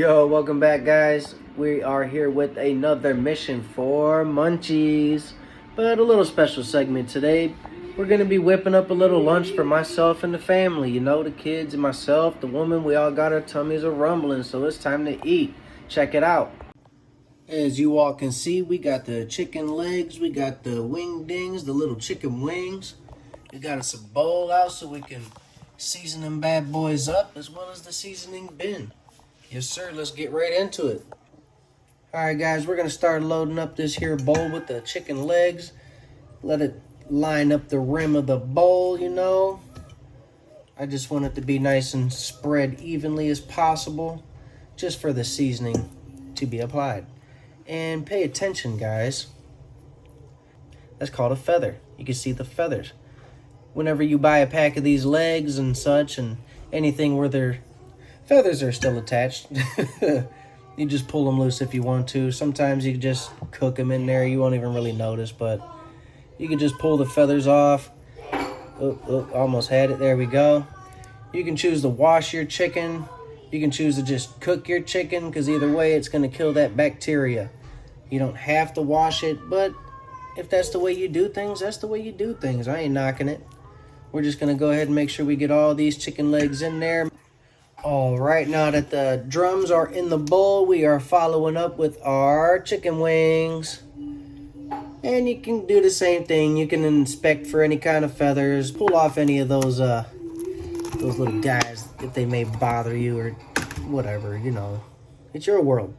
Yo, welcome back, guys. We are here with another mission for Munchies, but a little special segment today. We're going to be whipping up a little lunch for myself and the family. You know, the kids and myself, the woman, we all got our tummies are rumbling, so it's time to eat. Check it out. As you all can see, we got the chicken legs, we got the wing dings, the little chicken wings. We got us a bowl out so we can season them bad boys up, as well as the seasoning bin. Yes, sir. Let's get right into it. All right, guys, we're going to start loading up this here bowl with the chicken legs. Let it line up the rim of the bowl, you know. I just want it to be nice and spread evenly as possible, just for the seasoning to be applied. And pay attention, guys. That's called a feather. You can see the feathers. Whenever you buy a pack of these legs and such, and anything where their feathers are still attached, you just pull them loose if you want to. Sometimes you can just cook them in there. You won't even really notice, but you can just pull the feathers off. Almost had it. There we go. You can choose to wash your chicken. You can choose to just cook your chicken, because either way it's going to kill that bacteria. You don't have to wash it, but if that's the way you do things, that's the way you do things. I ain't knocking it. We're just going to go ahead and make sure we get all these chicken legs in there. All right, now that the drums are in the bowl, we are following up with our chicken wings. And you can do the same thing. You can inspect for any kind of feathers. Pull off any of those little guys if they may bother you or whatever, you know. It's your world.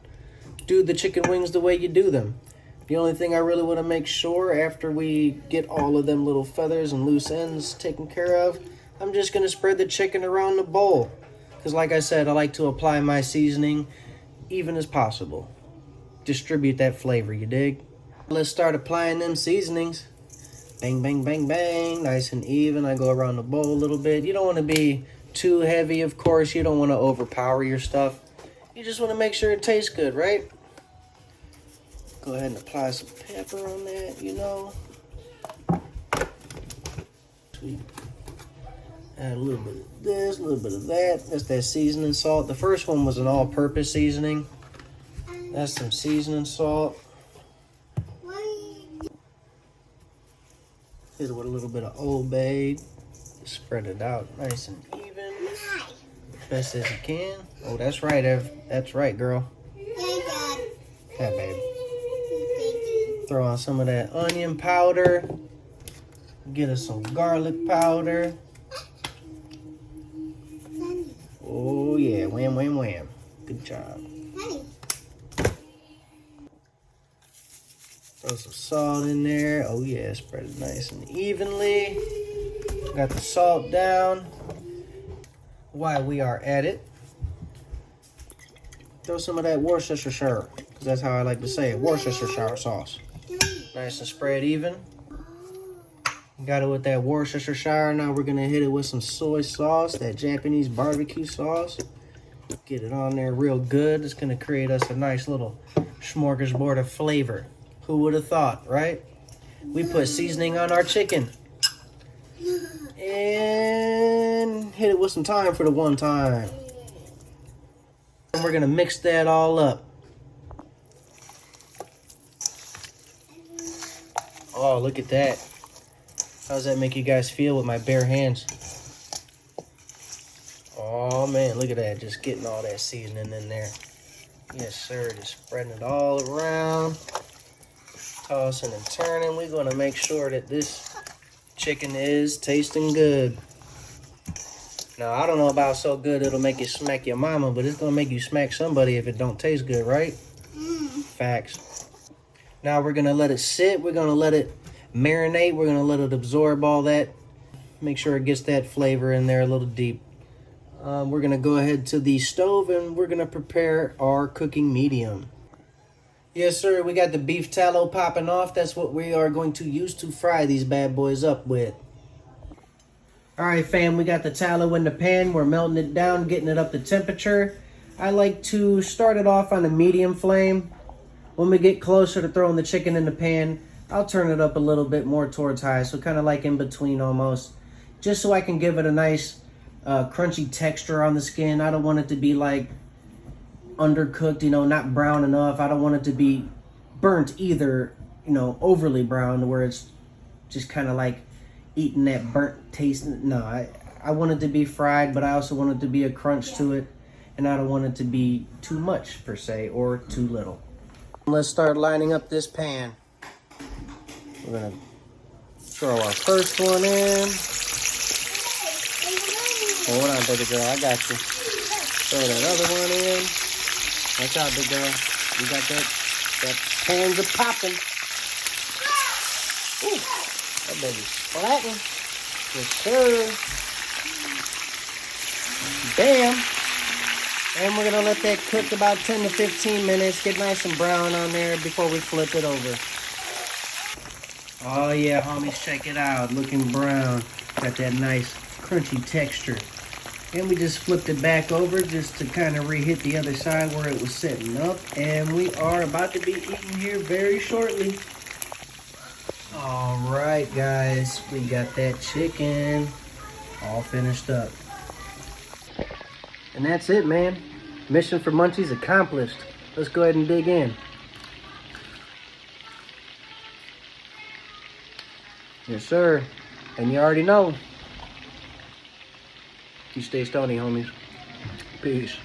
Do the chicken wings the way you do them. The only thing I really want to make sure after we get all of them little feathers and loose ends taken care of, I'm just going to spread the chicken around the bowl. Because like I said, I like to apply my seasoning even as possible. Distribute that flavor, you dig? Let's start applying them seasonings. Bang, bang, bang, bang. Nice and even. I go around the bowl a little bit. You don't want to be too heavy, of course. You don't want to overpower your stuff. You just want to make sure it tastes good, right? Go ahead and apply some pepper on that, you know. Sweet. Add a little bit of this, a little bit of that. That's that seasoning salt. The first one was an all-purpose seasoning. That's some seasoning salt. Hit it with a little bit of Old Bay. Spread it out nice and even. Best as you can. Oh, that's right, Ev. That's right, girl. Yeah, babe. Throw on some of that onion powder. Get us some garlic powder. Oh, yeah. Wham, wham, wham. Good job. Throw some salt in there. Oh, yeah. Spread it nice and evenly. Got the salt down. While we are at it, throw some of that Worcestershire. That's how I like to say it. Worcestershire sauce. Nice and spread even. Got it with that Worcestershire. Now we're going to hit it with some soy sauce, that Japanese barbecue sauce. Get it on there real good. It's going to create us a nice little smorgasbord of flavor. Who would have thought, right? We put seasoning on our chicken. And hit it with some thyme for the one time. And we're going to mix that all up. Oh, look at that. How does that make you guys feel with my bare hands? Oh, man, look at that. Just getting all that seasoning in there. Yes, sir. Just spreading it all around. Tossing and turning. We're going to make sure that this chicken is tasting good. Now, I don't know about so good it'll make you smack your mama, but it's going to make you smack somebody if it don't taste good, right? Facts. Now we're going to let it sit. We're going to let it marinate. We're going to let it absorb all that. Make sure it gets that flavor in there a little deep. We're going to go ahead to the stove and we're going to prepare our cooking medium. Yes, sir. We got the beef tallow popping off. That's what we are going to use to fry these bad boys up with. All right, fam. We got the tallow in the pan. We're melting it down, getting it up to temperature. I like to start it off on a medium flame. When we get closer to throwing the chicken in the pan, I'll turn it up a little bit more towards high, so kind of like in between almost, just so I can give it a nice crunchy texture on the skin. I don't want it to be like undercooked, you know, not brown enough. I don't want it to be burnt either, you know, overly brown where it's just kind of like eating that burnt taste. No, I want it to be fried, but I also want it to be a crunch to it. And I don't want it to be too much per se or too little. Let's start lining up this pan. We're gonna throw our first one in. Hold on, baby girl, I got you. Throw that other one in. Watch out, big girl. You got that? That pans are popping. Ooh, that baby's splatting. Yes, sir. Bam. And we're gonna let that cook about 10 to 15 minutes. Get nice and brown on there before we flip it over. Oh yeah, homies, check it out. Looking brown. Got that nice crunchy texture. And we just flipped it back over just to kind of re-hit the other side where it was setting up. And we are about to be eating here very shortly. All right, guys, we got that chicken all finished up. And that's it, man. Mission for Munchies accomplished. Let's go ahead and dig in. Yes, sir. And you already know. You stay stony, homies. Peace.